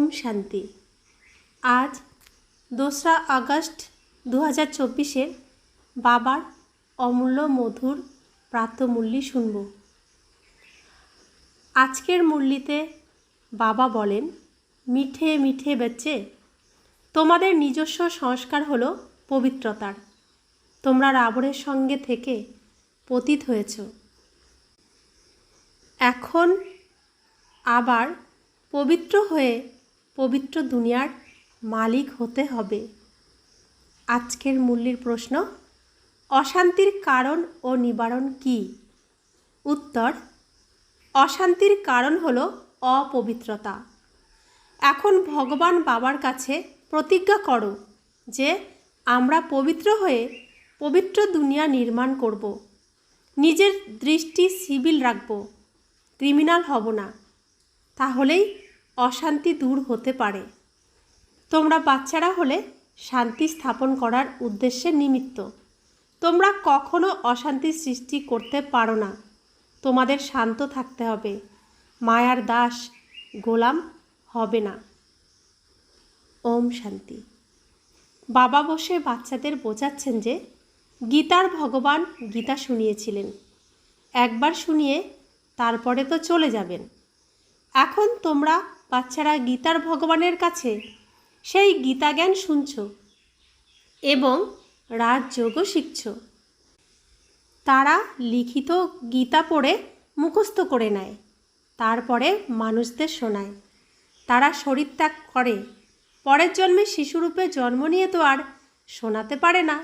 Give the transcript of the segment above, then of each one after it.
ओम शांति। आज 2 আগস্ট 2024 बाबार अमूल्य मधुर प्रातःमुरली शुनब। आजकेर मुरलीते बाबा बोलेन, मीठे मीठे बच्चे, तोमादेर निजस्व संस्कार हलो पवित्रतार। तोमरा रावणेर संगे थेके पतित हयेछो, एखन आबार पवित्र हये पवित्र दुनियार मालिक होते हबे। आजकेर मुरलीर प्रश्न, अशांतिर कारण ओ निवारण की? उत्तर, अशांतिर कारण हलो अपवित्रता। एखन भगवान बाबार काछे प्रतिज्ञा करो जे आमरा पवित्र हये पवित्र दुनिया निर्माण करब, निजेर दृष्टि सिविल राखबो, क्रिमिनाल हब ना, ताहलेई अशांति दूर होते पारे। तोमरा बाच्चारा होले शांति स्थापन करार उद्देश्ये निमित्त। तोमरा कखनो अशांति सृष्टि करते पारो ना। तोमादेर शांत थाकते हबे, मायार दास गोलाम हबे ना। ओम शांति। बाबा बसे बाच्चादेर बोझाচ্ছেন जे गीतार भगवान गीता शुनिয়েছিলেন, एकबार शुनिয়ে तारपरे तो चले जाबेन। এখন তোমরা বাচ্চারা গীতার ভগবানের কাছে সেই গীতা জ্ঞান শুনছো এবং রাজযোগও শিখছো। তারা লিখিত গীতা পড়ে মুখস্থ করে নেয়, তারপরে মানুষদের শোনায়। তারা শরীর ত্যাগ করে, পরের জন্মে শিশুরূপে জন্ম নিয়ে তো আর শোনাতে পারে না।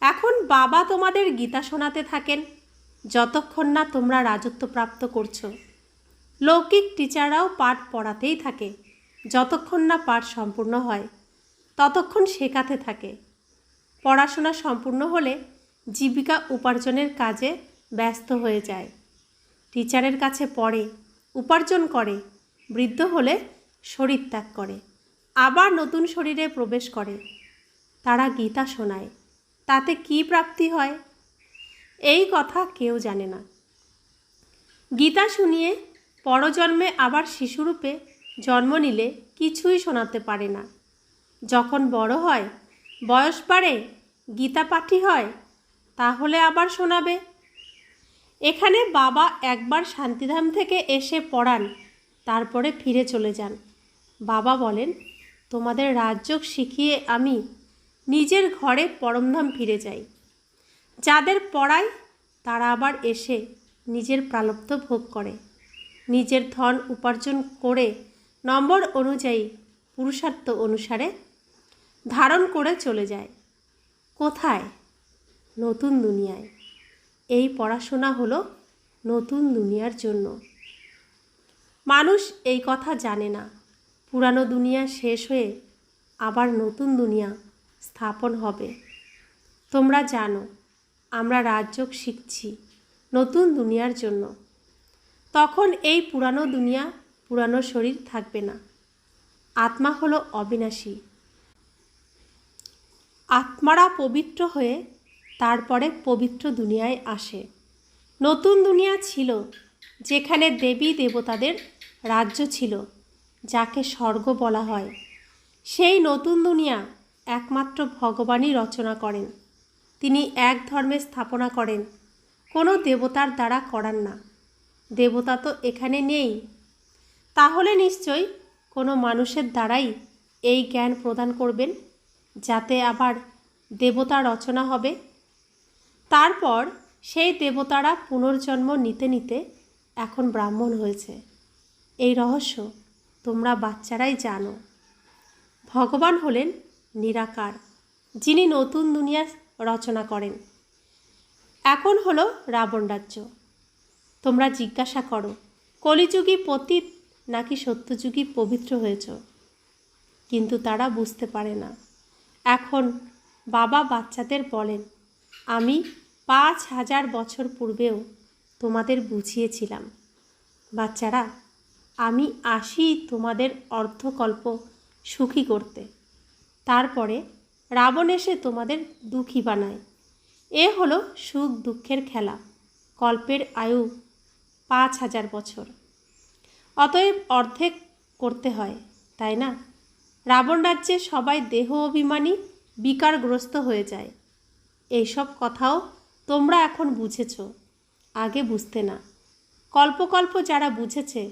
এখন বাবা তোমাদের গীতা শোনাতে থাকেন যতক্ষণ না তোমরা রাজত্ব প্রাপ্ত করছো। लौकिक टीचारराও पाठ पढ़ातेই থাকে, যতক্ষণ না পাঠ সম্পূর্ণ হয় ততক্ষণ শেখাতে থাকে। পড়াশোনা সম্পূর্ণ হলে জীবিকা উপার্জনের কাজে ব্যস্ত হয়ে যায়। টিচারের কাছে পড়ে, উপার্জন করে, বৃদ্ধ হলে শরীর ত্যাগ করে, আবার নতুন শরীরে প্রবেশ করে। তারা গীতা শোনায়, তাতে কি প্রাপ্তি হয় এই কথা কেউ জানে না। গীতা শুনিয়ে পরজন্মে আবার শিশুরূপে জন্ম নিলে কিছুই শোনাতে পারে না। যখন বড় হয়, বয়স বাড়ে, গীতা পাঠী হয়, তাহলে আবার শোনাবে। এখানে বাবা একবার শান্তিধাম থেকে এসে পড়ান, তারপরে ফিরে চলে যান। বাবা বলেন, তোমাদের রাজযোগ শিখিয়ে আমি নিজের ঘরে পরমধাম ফিরে যাই। যাদের পড়াই তারা আবার এসে নিজের প্রারব্ধ ভোগ করে, নিজের ধন উপার্জন করে নম্বর অনুযায়ী পুরুষার্থ অনুসারে ধারণ করে চলে যায়। কোথায়? নতুন দুনিয়ায়। এই পড়াশোনা হলো নতুন দুনিয়ার জন্য। মানুষ এই কথা জানে না, পুরানো দুনিয়া শেষ হয়ে আবার নতুন দুনিয়া স্থাপন হবে। তোমরা জানো আমরা রাজযোগ শিখছি নতুন দুনিয়ার জন্য। তখন এই পুরানো দুনিয়া, পুরানো শরীর থাকবে না। আত্মা হলো অবিনাশী। আত্মারা পবিত্র হয়ে তারপরে পবিত্র দুনিয়ায় আসে। নতুন দুনিয়া ছিল যেখানে দেবী দেবতাদের রাজ্য ছিল, যাকে স্বর্গ বলা হয়। সেই নতুন দুনিয়া একমাত্র ভগবানই রচনা করেন। তিনি এক ধর্মের স্থাপনা করেন, কোনো দেবতার দ্বারা করান না। দেবতা তো এখানে নেই, তাহলে নিশ্চয়ই কোনো মানুষের দ্বারাই এই জ্ঞান প্রদান করবেন, যাতে আবার দেবতা রচনা হবে। তারপর সেই দেবতারা পুনর্জন্ম নিতে নিতে এখন ব্রাহ্মণ হয়েছে। এই রহস্য তোমরা বাচ্চারাই জানো। ভগবান হলেন নিরাকার, যিনি নতুন দুনিয়া রচনা করেন। এখন হলো রাবণ রাজ্য। তোমরা জিজ্ঞাসা করো, কলিযুগী পতিত নাকি সত্যযুগী পবিত্র হয়েছ? কিন্তু তারা বুঝতে পারে না। এখন বাবা বাচ্চাদের বলেন, আমি 5000 বছর পূর্বেও তোমাদের বুঝিয়েছিলাম। বাচ্চারা, আমি আসি তোমাদের অর্ধকল্প সুখী করতে। তারপরে রাবণ এসে তোমাদের দুঃখী বানায়। এ হলো সুখ দুঃখের খেলা। কল্পের আয়ু 5000 বছর, অতএব অর্ধেক করতে হয়। তাই না? রাবণ রাজ্যে সবাই দেহ অভিমানী, বিকারগ্রস্ত হয়ে যায়। এইসব কথাও তোমরা এখন বুঝেছ, আগে বুঝতে না। কল্প কল্প যারা বুঝেছে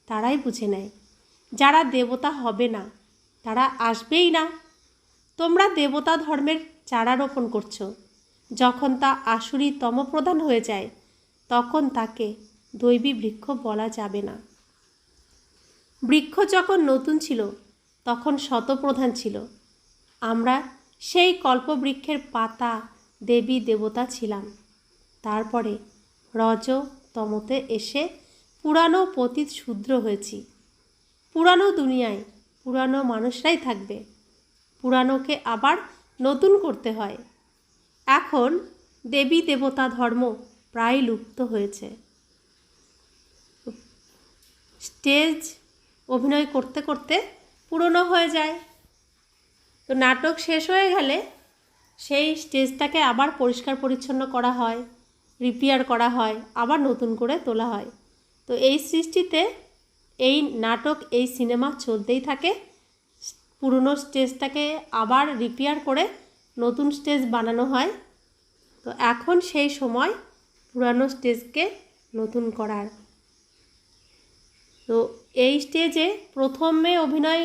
তারাই বুঝে নেয়। যারা দেবতা হবে না তারা আসবেই না। তোমরা দেবতা ধর্মের চারা রোপণ করছো। যখন তা আসুরি তমপ্রধান হয়ে যায় তখন তাকে দৈবী বৃক্ষ বলা যাবে না। বৃক্ষ যখন নতুন ছিল তখন শতপ্রধান ছিল। আমরা সেই কল্পবৃক্ষের পাতা, দেবী দেবতা ছিলাম। তারপরে রজ তমতে এসে পুরানো পতিত শূদ্র হয়েছি। পুরানো দুনিয়ায় পুরানো মানুষরাই থাকবে। পুরানোকে আবার নতুন করতে হয়। এখন দেবী দেবতা ধর্ম প্রায় লুপ্ত হয়েছে। স্টেজ অভিনয় করতে করতে পুরনো হয়ে যায়। তো নাটক শেষ হয়ে গেলে সেই স্টেজটাকে আবার পরিষ্কার পরিচ্ছন্ন করা হয়, রিপেয়ার করা হয়, আবার নতুন করে তোলা হয়। তো এই সৃষ্টিতে এই নাটক, এই সিনেমা চলতেই থাকে। পুরনো স্টেজটাকে আবার রিপেয়ার করে নতুন স্টেজ বানানো হয়। তো এখন সেই সময় পুরানো স্টেজকে নতুন করার। তো এই স্টেজে প্রথমে অভিনয়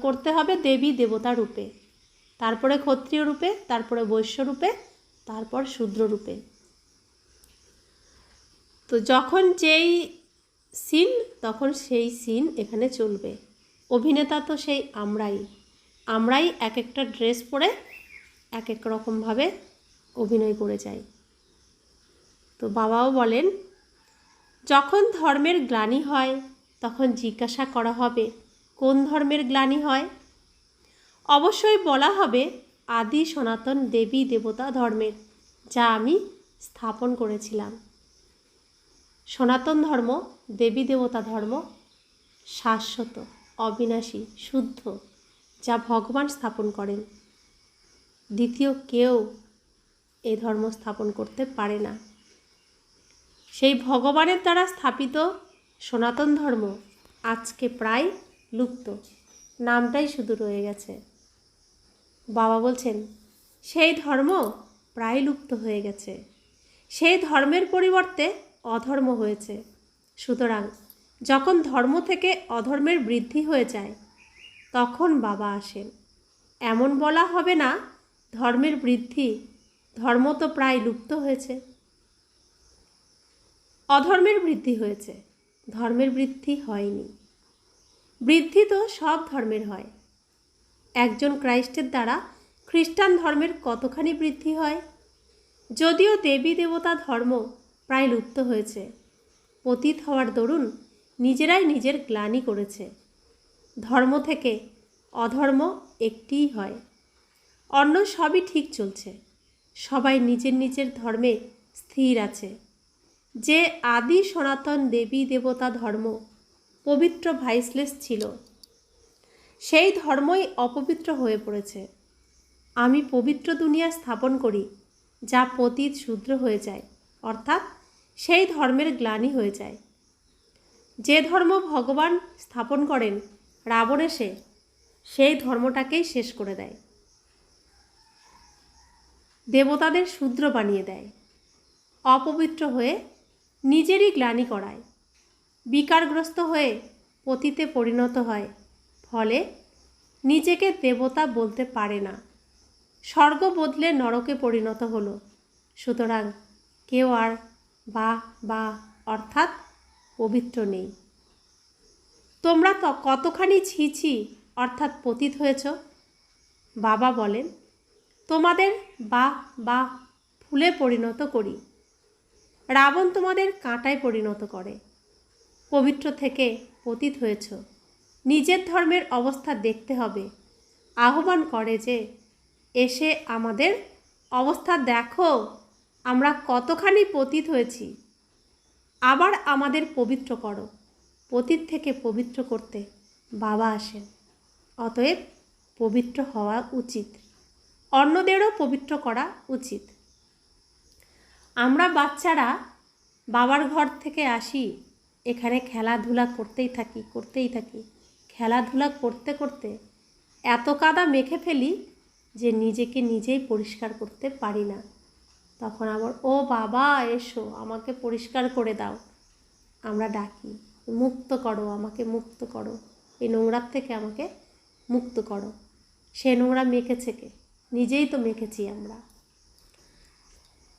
করতে হবে দেবী দেবতা রূপে, তারপরে ক্ষত্রিয় রূপে, তারপরে বৈশ্য রূপে, তারপর শূদ্র রূপে। তো যখন যেই সিন তখন সেই সিন এখানে চলবে। অভিনেতা তো সেই আমরাই এক একটা ড্রেস পরে এক এক রকমভাবে অভিনয় করে যাই। তো বাবাও বলেন, যখন ধর্মের গ্লানি হয় তখন জিজ্ঞাসা করা হবে কোন ধর্মের গ্লানি হয়। অবশ্যই বলা হবে আদি সনাতন দেবী দেবতা ধর্মের, যা আমি স্থাপন করেছিলাম। সনাতন ধর্ম, দেবী দেবতা ধর্ম শাশ্বত, অবিনাশী, শুদ্ধ, যা ভগবান স্থাপন করেন। দ্বিতীয় কেউ এই ধর্ম স্থাপন করতে পারে না। সেই ভগবানের দ্বারা স্থাপিত সনাতন ধর্ম আজকে প্রায় লুপ্ত, নামটাই শুধু রয়ে গেছে। বাবা বলছেন সেই ধর্ম প্রায় লুপ্ত হয়ে গেছে। সেই ধর্মের পরিবর্তে অধর্ম হয়েছে। সুতরাং যখন ধর্ম থেকে অধর্মের বৃদ্ধি হয়ে যায় তখন বাবা আসেন। এমন বলা হবে না ধর্মের বৃদ্ধি, ধর্ম তো প্রায় লুপ্ত হয়েছে। অধর্মের বৃদ্ধি হয়েছে, ধর্মের বৃদ্ধি হয়নি। বৃদ্ধি তো সব ধর্মের হয়। একজন ক্রাইস্টের দ্বারা খ্রিস্টান ধর্মের কতখানি বৃদ্ধি হয়। যদিও দেবী দেবতা ধর্ম প্রায় লুপ্ত হয়েছে, পতিত হওয়ার দরুন নিজেরাই নিজের গ্লানি করেছে। ধর্ম থেকে অধর্ম একটিই হয়, অন্য সবই ঠিক চলছে। সবাই নিজের নিজের ধর্মে স্থির আছে। যে আদি সনাতন দেবী দেবতা ধর্ম পবিত্র ভাইসলেস ছিল, সেই ধর্মই অপবিত্র হয়ে পড়েছে। আমি পবিত্র দুনিয়া স্থাপন করি যা পতিত শূদ্র হয়ে যায়, অর্থাৎ সেই ধর্মের গ্লানি হয়ে যায়। যে ধর্ম ভগবান স্থাপন করেন, রাবণ এসে সেই ধর্মটাকেই শেষ করে দেয়, দেবতাদের শূদ্র বানিয়ে দেয়, অপবিত্র হয়ে নিজেরই গ্লানি করায়, বিকারগ্রস্ত হয়ে পতিতে পরিণত হয়। ফলে নিজেকে দেবতা বলতে পারে না, স্বর্গ বদলে নরকে পরিণত হলো। সুতরাং কেউ আর বা অর্থাৎ পবিত্র নেই। তোমরা তো কতখানি ছি অর্থাৎ পতিত হয়েছ। বাবা বলেন, তোমাদের বা ফুলে পরিণত করি। রাবণ তোমাদের কাঁটায় পরিণত করে। পবিত্র থেকে পতিত হয়েছ, নিজের ধর্মের অবস্থা দেখতে হবে। আহ্বান করে যে এসে আমাদের অবস্থা দেখো, আমরা কতখানি পতিত হয়েছি, আবার আমাদের পবিত্র করো। পতিত থেকে পবিত্র করতে বাবা আসেন। অতএব পবিত্র হওয়া উচিত, অন্যদেরও পবিত্র করা উচিত। আমরা বাচ্চারা বাবার ঘর থেকে আসি, এখানে খেলাধুলা করতেই থাকি। খেলাধুলা করতে করতে এত কাদা মেখে ফেলি যে নিজেকে নিজেই পরিষ্কার করতে পারি না। তখন আবার ও বাবা এসো আমাকে পরিষ্কার করে দাও, আমরা ডাকি, মুক্ত করো, আমাকে মুক্ত করো, এই নোংরার থেকে আমাকে মুক্ত করো। সে নোংরা মেখেছে কে? নিজেই তো মেখেছি আমরা।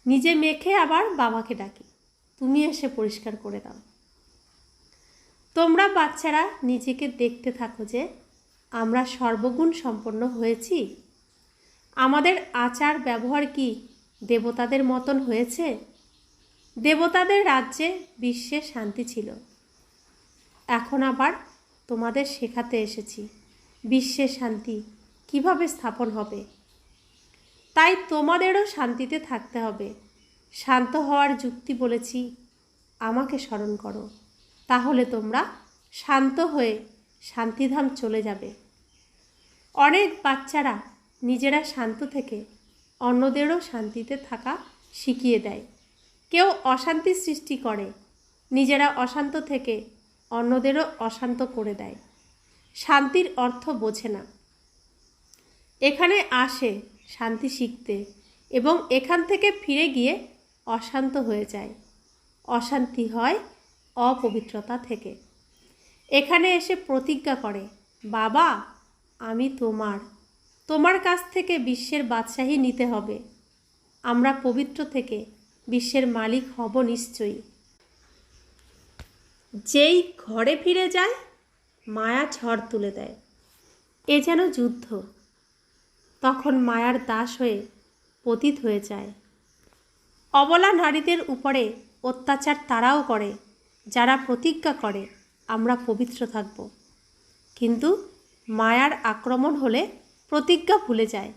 নিজে মেখে আবার বাবাকে ডাকি, তুমি এসে পরিষ্কার করে দাও। তোমরা বাচ্চারা নিজেকে দেখতে থাকো যে আমরা সর্বগুণ সম্পন্ন হয়েছি। আমাদের আচার ব্যবহার কি দেবতাদের মতন হয়েছে? দেবতাদের রাজ্যে বিশ্বে শান্তি ছিল। এখন আবার তোমাদের শেখাতে এসেছি বিশ্বে শান্তি কিভাবে স্থাপন হবে। তাই তোমাদেরও শান্তিতে থাকতে হবে। শান্ত হওয়ার যুক্তি বলেছি, আমাকে স্মরণ করো, তাহলে তোমরা শান্ত হয়ে শান্তিধাম চলে যাবে। অনেক বাচ্চারা নিজেরা শান্ত থেকে অন্যদেরও শান্তিতে থাকা শিখিয়ে দেয়। কেউ অশান্তি সৃষ্টি করে, নিজেরা অশান্ত থেকে অন্যদেরও অশান্ত করে দেয়। শান্তির অর্থ বোঝে না, এখানে আসে শান্তি শিখতে এবং এখান থেকে ফিরে গিয়ে অশান্ত হয়ে যায়। অশান্তি হয় অপবিত্রতা থেকে। এখানে এসে প্রতিজ্ঞা করে, বাবা আমি তোমার কাছ থেকে বিশ্বের বাদশাহী নিতে হবে। আমরা পবিত্র থেকে বিশ্বের মালিক হব নিশ্চয়ই। যেই ঘরে ফিরে যায় মায়া ঝড় তুলে দেয়। এ যেন যুদ্ধ। তখন মায়ার দাস হয়ে পতিত হয়ে যায়। অবলা নারীদের উপরে অত্যাচার তারাও করে যারা প্রতিজ্ঞা করে আমরা পবিত্র থাকব, কিন্তু মায়ার আক্রমণ হলে প্রতিজ্ঞা ভুলে যায়।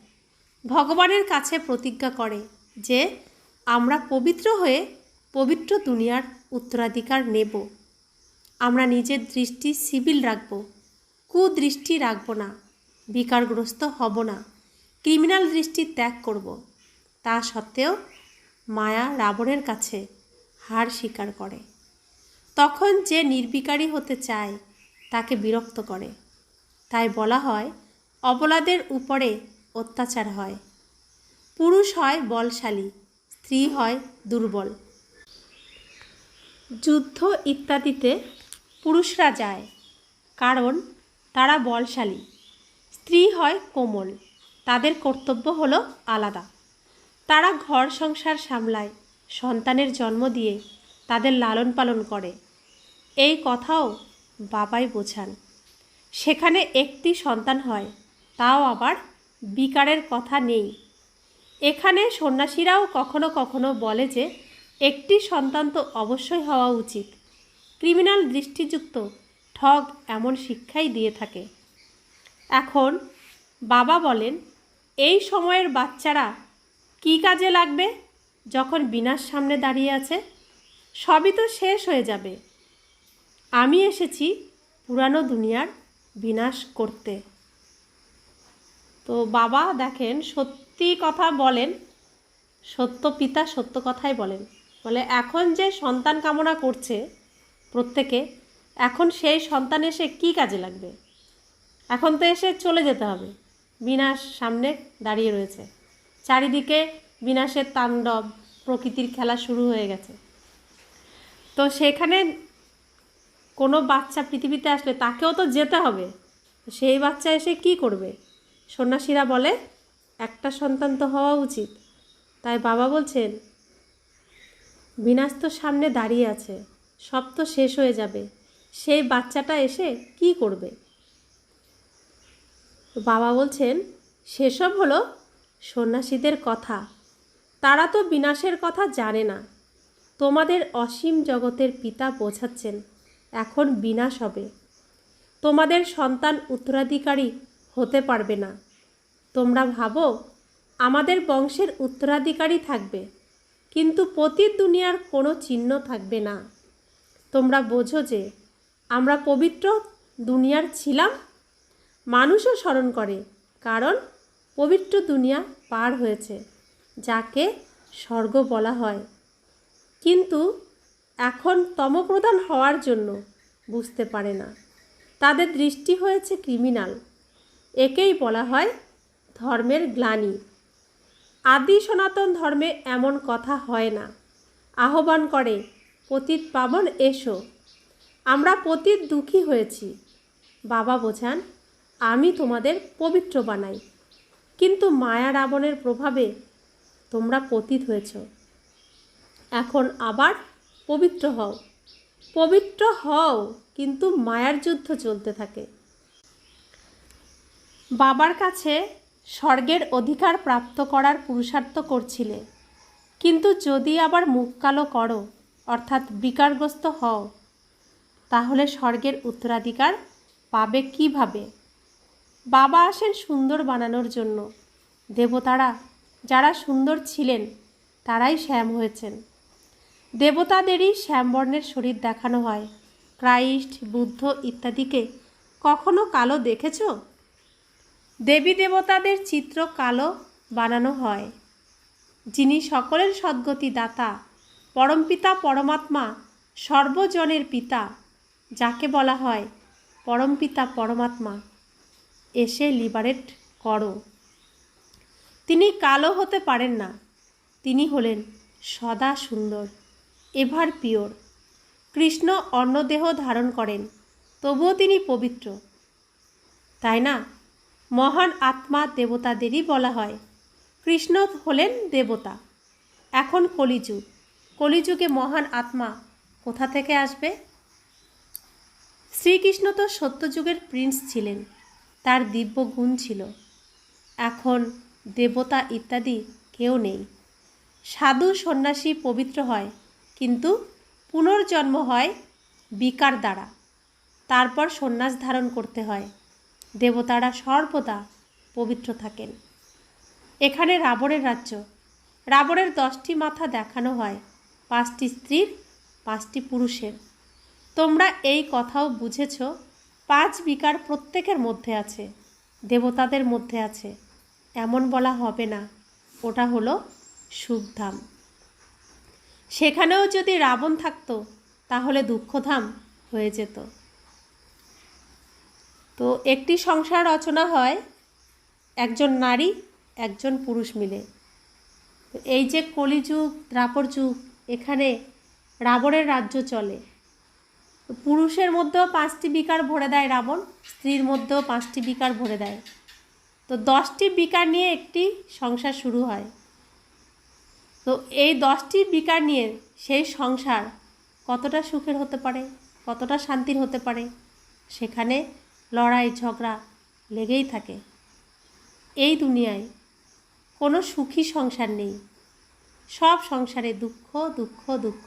ভগবানের কাছে প্রতিজ্ঞা করে যে আমরা পবিত্র হয়ে পবিত্র দুনিয়ার উত্তরাধিকার নেব। আমরা নিজের দৃষ্টি সিভিল রাখব, কুদৃষ্টি রাখব না, বিকারগ্রস্ত হব না, ক্রিমিনাল দৃষ্টি ত্যাগ করব। তা সত্ত্বেও মায়া রাবণের কাছে হার স্বীকার করে। তখন যে নির্বিকারী হতে চায় তাকে বিরক্ত করে। তাই বলা হয় অবলাদের উপরে অত্যাচার হয়। পুরুষ হয় বলশালী, স্ত্রী হয় দুর্বল। যুদ্ধ ইত্যাদিতে পুরুষরা যায় কারণ তারা বলশালী। স্ত্রী হয় কোমল, তাদের কর্তব্য হলো আলাদা। তারা ঘর সংসার সামলায়, সন্তানের জন্ম দিয়ে তাদের লালন পালন করে। এই কথাও বাবাই বোঝান। সেখানে একটি সন্তান হয়, তাও আবার বিকারের কথা নেই। এখানে সন্ন্যাসীরাও কখনো কখনো বলে যে একটি সন্তান তো অবশ্যই হওয়া উচিত। ক্রিমিনাল দৃষ্টিযুক্ত ঠগ এমন শিক্ষাই দিয়ে থাকে। এখন বাবা বলেন এই সময়ের বাচ্চারা কী কাজে লাগবে যখন বিনাশ সামনে দাঁড়িয়ে আছে? সবই তো শেষ হয়ে যাবে। আমি এসেছি পুরানো দুনিয়ার বিনাশ করতে। তো বাবা দেখেন সত্যি কথা বলেন, সত্য পিতা সত্য কথাই বলেন। বলে এখন যে সন্তান কামনা করছে প্রত্যেকে, এখন সেই সন্তান এসে কী কাজে লাগবে? এখন তো এসে চলে যেতে হবে। বিনাশ সামনে দাঁড়িয়ে রয়েছে, চারিদিকে বিনাশের তাণ্ডব, প্রকৃতির খেলা শুরু হয়ে গেছে। তো সেখানে কোনো বাচ্চা পৃথিবীতে আসলে তাকেও তো যেতে হবে। সেই বাচ্চা এসে কি করবে? সন্ন্যাসীরা বলে একটা সন্তান তো হওয়া উচিত। তাই বাবা বলছেন বিনাশ তো সামনে দাঁড়িয়ে আছে, সব তো শেষ হয়ে যাবে, সেই বাচ্চাটা এসে কি করবে? বাবা বলছেন সেসব হলো সন্ন্যাসীদের কথা, তারা তো বিনাশের কথা জানে না। তোমাদের অসীম জগতের পিতা বোঝাচ্ছেন এখন বিনাশ হবে, তোমাদের সন্তান উত্তরাধিকারী হতে পারবে না। তোমরা ভাবো আমাদের বংশের উত্তরাধিকারী থাকবে, কিন্তু পতিত দুনিয়ার কোনো চিহ্ন থাকবে না। তোমরা বোঝো যে আমরা পবিত্র দুনিয়ার ছিলাম। মানুষও স্মরণ করে, কারণ পবিত্র দুনিয়া পার হয়েছে, যাকে স্বর্গ বলা হয়। কিন্তু এখন তমপ্রধান হওয়ার জন্য বুঝতে পারে না। তাদের দৃষ্টি হয়েছে ক্রিমিনাল। একেই বলা হয় ধর্মের গ্লানি। আদি সনাতন ধর্মে এমন কথা হয় না। আহ্বান করে, পতিত পাবন এসো। আমরা পতিত দুঃখী হয়েছি। বাবা বোঝান, আমি তোমাদের পবিত্র বানাই, কিন্তু মায়া রাবণের প্রভাবে তোমরা পতিত হয়েছ। এখন আবার পবিত্র হও। পবিত্র হও, কিন্তু মায়ার যুদ্ধ চলতে থাকে। বাবার কাছে স্বর্গের অধিকার প্রাপ্ত করার পুরুষার্থ করছিলে, কিন্তু যদি আবার মুখ কালো করো, অর্থাৎ বিকারগ্রস্ত হও, তাহলে স্বর্গের উত্তরাধিকার পাবে কিভাবে? বাবা আসেন সুন্দর বানানোর জন্য। দেবতারা যারা সুন্দর ছিলেন তারাই শ্যাম হয়েছেন। দেবতাদেরই শ্যামবর্ণের শরীর দেখানো হয়। ক্রাইস্ট, বুদ্ধ ইত্যাদিকে কখনো কালো দেখেছ? দেবী দেবতাদের চিত্র কালো বানানো হয়। যিনি সকলের সদ্গতি দাতা, পরমপিতা পরমাত্মা, সর্বজনের পিতা, যাকে বলা হয় পরমপিতা পরমাত্মা, এসে লিবারেট করো। তিনি কালো হতে পারেন না। তিনি হলেন সদা সুন্দর, এভার পিওর। কৃষ্ণ অন্য দেহ ধারণ করেন, তবুও তিনি পবিত্র, তাই না? মহান আত্মা দেবতাদেরই বলা হয়। কৃষ্ণ হলেন দেবতা। এখন কলিযুগ। কলিযুগে মহান আত্মা কোথা থেকে আসবে? শ্রীকৃষ্ণ তো সত্যযুগের প্রিন্স ছিলেন, তার দিব্য গুণ ছিল। এখন দেবতা ইত্যাদি কেউ নেই। সাধু সন্ন্যাসী পবিত্র হয়, কিন্তু পুনর্জন্ম হয় বিকার দ্বারা। তারপর সন্ন্যাস ধারণ করতে হয়। দেবতারা সর্বদা পবিত্র থাকেন। এখানে রাবণের রাজ্য। রাবণের 10টি মাথা দেখানো হয়, 5টি স্ত্রীর, 5টি পুরুষের। তোমরা এই কথাও বুঝেছ, 5 বিকার প্রত্যেকের মধ্যে আছে, দেবতাদের মধ্যে আছে। এমন বলা হবে না, ওটা হলো সুখধাম। সেখানেও যদি রাবণ থাকতো তাহলে দুঃখধাম হয়ে যেত। তো একটি সংসার রচনা হয় একজন নারী একজন পুরুষ মিলে। এই যে কলিযুগ, দ্বাপর যুগ, এখানে রাবণের রাজ্য চলে। পুরুষের মধ্যেও 5টি বিকার ভরে দেয় রাবণ, স্ত্রীর মধ্যেও 5টি বিকার ভরে দেয়। তো 10টি বিকার নিয়ে একটি সংসার শুরু হয়। তো এই 10টি বিকার নিয়ে সেই সংসার কতটা সুখের হতে পারে, কতটা শান্তির হতে পারে? সেখানে লড়াই ঝগড়া লেগেই থাকে। এই দুনিয়ায় কোনো সুখী সংসার নেই। সব সংসারে দুঃখ দুঃখ দুঃখ।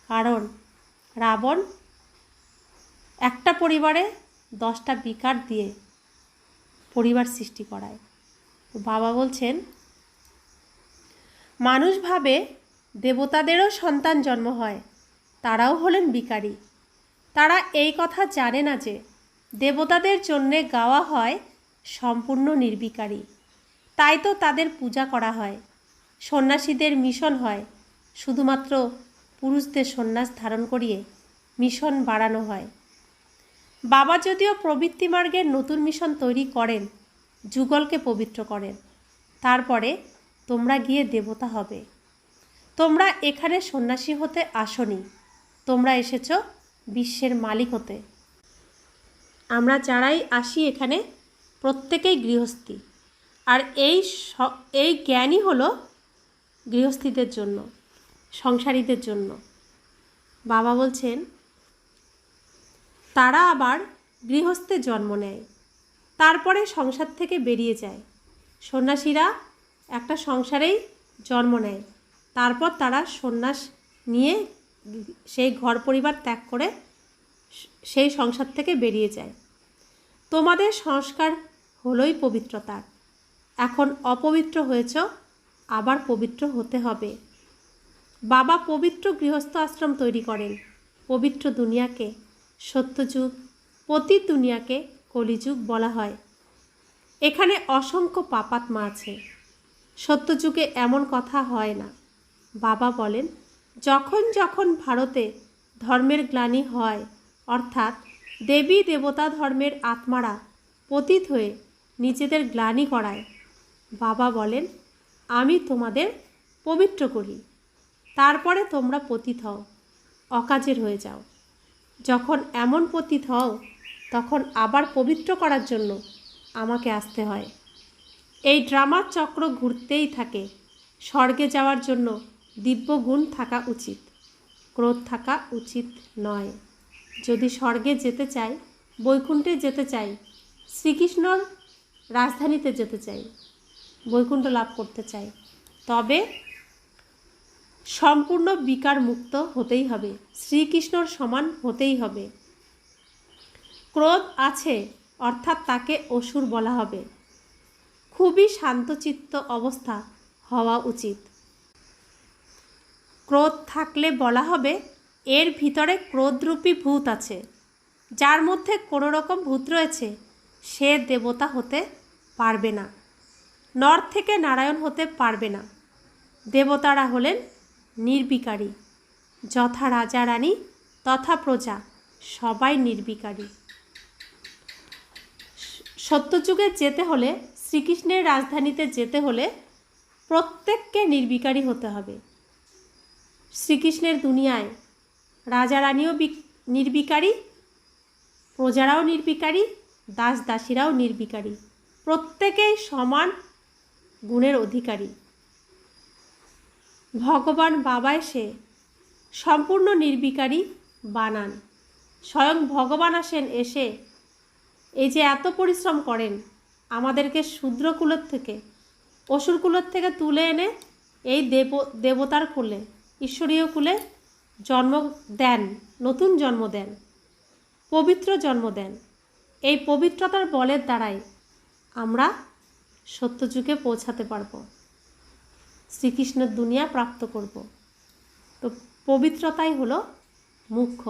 কারণ রাবণ একটা পরিবারে 10টা বিকার দিয়ে পরিবার সৃষ্টি করায়। তো বাবা বলছেন, মানুষ ভাবে দেবতাদেরও সন্তান জন্ম হয়, তারাও হলেন বিকারী। তারা এই কথা জানে না যে দেবতাদের জন্যে গাওয়া হয় সম্পূর্ণ নির্বিকারী। তাই তো তাদের পূজা করা হয়। সন্ন্যাসীদের মিশন হয়, শুধুমাত্র পুরুষদের সন্ন্যাস ধারণ করিয়ে মিশন বাড়ানো হয়। বাবা যদিও প্রবৃত্তি মার্গের নতুন মিশন তৈরি করেন, যুগলকে পবিত্র করেন, তারপরে তোমরা গিয়ে দেবতা হবে। তোমরা এখানে সন্ন্যাসী হতে আসনি, তোমরা এসেছ বিশ্বের মালিক হতে। আমরা যারাই আসি এখানে প্রত্যেকেই গৃহস্থী। আর এই জ্ঞানই হলো গৃহস্থীদের জন্য, সংসারীদের জন্য। বাবা বলছেন, তারা আবার গৃহস্থে জন্ম নেয়, তারপরে সংসার থেকে বেরিয়ে যায়। সন্ন্যাসীরা একটা সংসারেই জন্ম নেয়, তারপর তারা সন্ন্যাস নিয়ে সেই ঘর পরিবার ত্যাগ করে সেই সংসার থেকে বেরিয়ে যায়। তোমাদের সংস্কার হলোই পবিত্রতার। এখন অপবিত্র হয়েছ, আবার পবিত্র হতে হবে। বাবা পবিত্র গৃহস্থ আশ্রম তৈরি করেন। পবিত্র দুনিয়াকে সত্যযুগ, পতিত দুনিয়াকে কলিযুগ বলা হয়। এখানে অসংখ্য পাপাত্মা আছে। সত্যযুগে এমন কথা হয় না। বাবা বলেন, যখন যখন ভারতে ধর্মের গ্লানি হয়, অর্থাৎ দেবী দেবতা ধর্মের আত্মারা পতিত হয়ে নিজেদের গ্লানি করায় বাবা বলেন, আমি তোমাদের পবিত্র করি, তারপরে তোমরা পতিত হও, অকাজের হয়ে যাও। যখন এমন পতিত হও তখন আবার পবিত্র করার জন্য আমাকে আসতে হয়। এই ড্রামার চক্র ঘুরতেই থাকে। স্বর্গে যাওয়ার জন্য দিব্য গুণ থাকা উচিত, ক্রোধ থাকা উচিত নয়। যদি স্বর্গে যেতে চাই, বৈকুণ্ঠে যেতে চাই, শ্রীকৃষ্ণর রাজধানীতে যেতে চাই, বৈকুণ্ঠ লাভ করতে চাই, তবে সম্পূর্ণ বিকার মুক্ত হতেই হবে, শ্রীকৃষ্ণর সমান হতেই হবে। ক্রোধ আছে অর্থাৎ তাকে অসুর বলা হবে। খুবই শান্তচিত্ত অবস্থা হওয়া উচিত। ক্রোধ থাকলে বলা হবে এর ভিতরে ক্রোধরূপী ভূত আছে। যার মধ্যে কোনো রকম ভূত রয়েছে সে দেবতা হতে পারবে না, নর থেকে নারায়ণ হতে পারবে না। দেবতারা হলেন নির্বিকারী। যথা রাজা রানী তথা প্রজা, সবাই নির্বিকারী। সত্যযুগে যেতে হলে, শ্রীকৃষ্ণের রাজধানীতে যেতে হলে প্রত্যেককে নির্বিকারী হতে হবে। শ্রীকৃষ্ণের দুনিয়ায় রাজা রানীও নির্বিকারী, প্রজারাও নির্বিকারী, দাস দাসীরাও নির্বিকারী, প্রত্যেকেই সমান গুণের অধিকারী। ভগবান বাবা এসে সম্পূর্ণ নির্বিকারী বানান। স্বয়ং ভগবান আসেন এসে এই যে এত পরিশ্রম করেন, আমাদেরকে শূদ্রকুলের থেকে, অসুরকুলের থেকে তুলে এনে এই দেবতার কুলে, ঈশ্বরীয় কুলে জন্ম দেন, নতুন জন্ম দেন, পবিত্র জন্ম দেন। এই পবিত্রতার বলের দ্বারাই আমরা সত্যযুগে পৌঁছাতে পারব, শ্রীকৃষ্ণের দুনিয়া প্রাপ্ত করব। তো পবিত্রতাই হলো মুখ্য।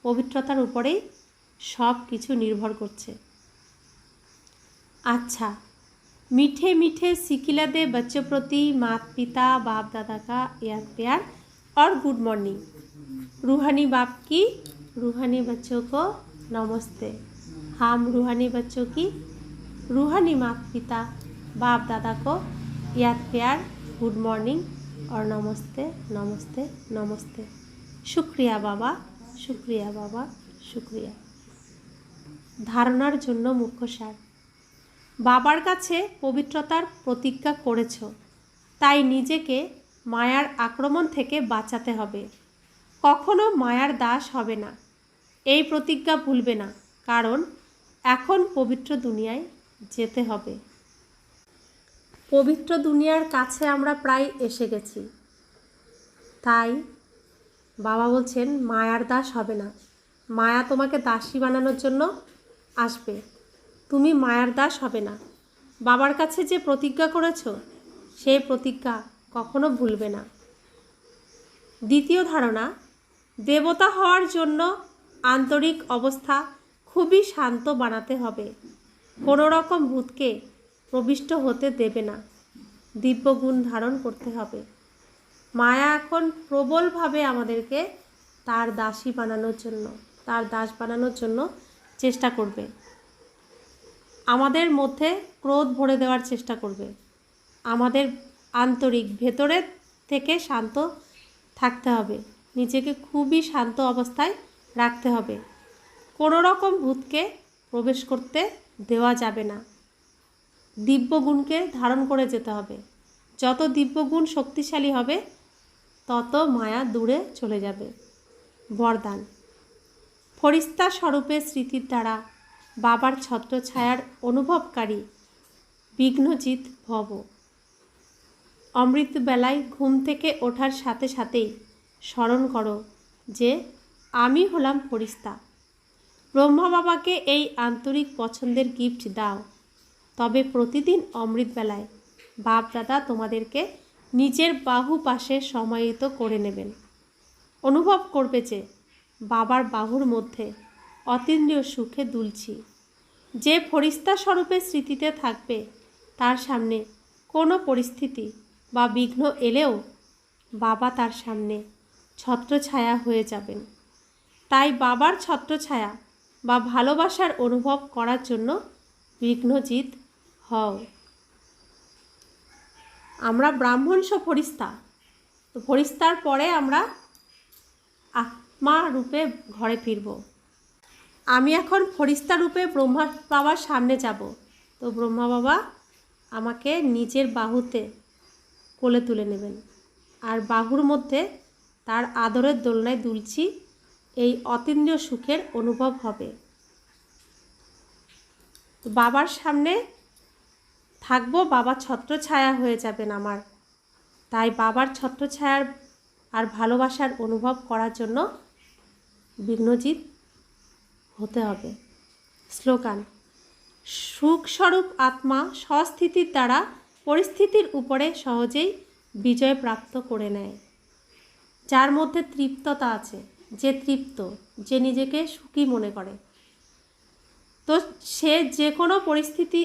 পবিত্রতার উপরেই সব কিছু নির্ভর করছে। अच्छा, मीठे मीठे सिकिला दे बच्चों प्रति माता पिता बाप दादा का याद प्यार और गुड मॉर्निंग। रूहानी बाप की रूहानी बच्चों को नमस्ते। हम रूहानी बच्चों की रूहानी माता पिता बाप दादा को याद प्यार, गुड मॉर्निंग और नमस्ते नमस्ते नमस्ते। शुक्रिया बाबा, शुक्रिया बाबा, शुक्रिया। धारणार जन्य मुख्य सार। বাবার কাছে পবিত্রতার প্রতিজ্ঞা করেছ, তাই নিজেকে মায়ার আক্রমণ থেকে বাঁচাতে হবে। কখনো মায়ার দাস হবে না, এই প্রতিজ্ঞা ভুলবে না, কারণ এখন পবিত্র দুনিয়ায় যেতে হবে। পবিত্র দুনিয়ার কাছে আমরা প্রায় এসে গেছি। তাই বাবা বলছেন মায়ার দাস হবে না। মায়া তোমাকে দাসী বানানোর জন্য আসবে, তুমি মায়ার দাস হবে না। বাবার কাছে যে প্রতিজ্ঞা করেছ সেই প্রতিজ্ঞা কখনো ভুলবে না। দ্বিতীয় ধারণা, দেবতা হওয়ার জন্য আন্তরিক অবস্থা খুবই শান্ত বানাতে হবে। কোনো রকম ভূতকে প্রবিষ্ট হতে দেবে না, দিব্যগুণ ধারণ করতে হবে। মায়া এখন প্রবলভাবে আমাদেরকে তার দাসী বানানোর জন্য, তার দাস বানানোর জন্য চেষ্টা করবে। আমাদের মধ্যে ক্রোধ ভরে দেওয়ার চেষ্টা করবে। আমাদের আন্তরিক ভেতরের থেকে শান্ত থাকতে হবে, নিজেকে খুবই শান্ত অবস্থায় রাখতে হবে। কোনো রকম ভূতকে প্রবেশ করতে দেওয়া যাবে না। দিব্যগুণকে ধারণ করে যেতে হবে। যত দিব্যগুণ শক্তিশালী হবে তত মায়া দূরে চলে যাবে। বরদান, ফরিস্তা স্বরূপে স্মৃতির দ্বারা বাবার ছত্রছায়ার অনুভবকারী বিঘ্নজিৎ ভব। অমৃত বেলায় ঘুম থেকে ওঠার সাথে সাথেই স্মরণ করো যে আমি হলাম ফরিস্তা। ব্রহ্মা বাবাকে এই আন্তরিক পছন্দের গিফট দাও, তবে প্রতিদিন অমৃত বেলায় বাপ দাদা তোমাদেরকে নিজের বাহু পাশে সমাহিত করে নেবেন। অনুভব করবে যে বাবার বাহুর মধ্যে অতীন্দ্রিয় সুখে দুলছি। যে ফরিস্তা স্বরূপে স্মৃতিতে থাকবে তার সামনে কোনো পরিস্থিতি বা বিঘ্ন এলেও বাবা তার সামনে ছত্রছায়া হয়ে যাবেন। তাই বাবার ছত্রছায়া বা ভালোবাসার অনুভব করার জন্য বিঘ্নজিৎ হও। আমরা ব্রাহ্মণস ফরিস্তা, তো ফরিস্তার পরে আমরা আত্মা রূপে ঘরে ফিরব। আমি এখন ফরিস্তা রূপে ব্রহ্মা বাবার সামনে যাব। তো ব্রহ্মা বাবা আমাকে নিজের বাহুতে কোলে তুলে নেবেন, আর বাহুর মধ্যে তার আদরের দোলনায় দুলছি, এই অতীন্দ্রিয় সুখের অনুভব হবে। বাবার সামনে থাকবো, বাবার ছত্রছায়া হয়ে যাবেন আমার। তাই বাবার ছত্রছায়ার আর ভালোবাসার অনুভব করার জন্য বিঘ্নজিৎ হতে হবে। স্লোগান: সুখস্বরূপ আত্মা স্বস্থিতির দ্বারা পরিস্থিতির উপরে সহজেই বিজয় প্রাপ্ত করে নেয়। যার মধ্যে তৃপ্ততা আছে, যে তৃপ্ত, যে নিজেকে সুখী মনে করে, তো সে যে কোনো পরিস্থিতি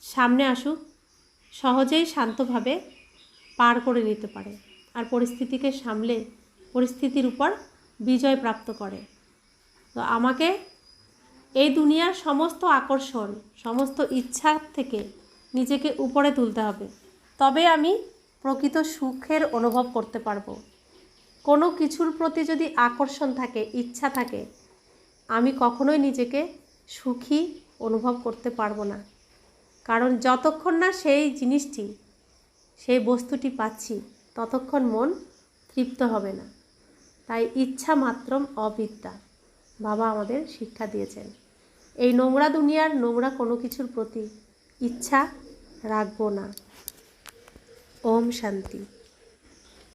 সামনে আসুক সহজেই শান্তভাবে পার করে নিতে পারে, আর পরিস্থিতিকে সামলে পরিস্থিতির উপর বিজয় প্রাপ্ত করে। তো আমাকে এই দুনিয়ার সমস্ত আকর্ষণ, সমস্ত ইচ্ছা থেকে নিজেকে উপরে তুলতে হবে, তবে আমি প্রকৃত সুখের অনুভব করতে পারবো। কোনো কিছুর প্রতি যদি আকর্ষণ থাকে, ইচ্ছা থাকে, আমি কখনোই নিজেকে সুখী অনুভব করতে পারবো না। কারণ যতক্ষণ না সেই জিনিসটি, সেই বস্তুটি পাচ্ছি, ততক্ষণ মন তৃপ্ত হবে না। তাই ইচ্ছা মাত্রম অবিদ্যা, বাবা আমাদের শিক্ষা দিয়েছেন। এই নোংরা দুনিয়ার নোংরা কোনো কিছুর প্রতি ইচ্ছা রাখবো না। ওম শান্তি।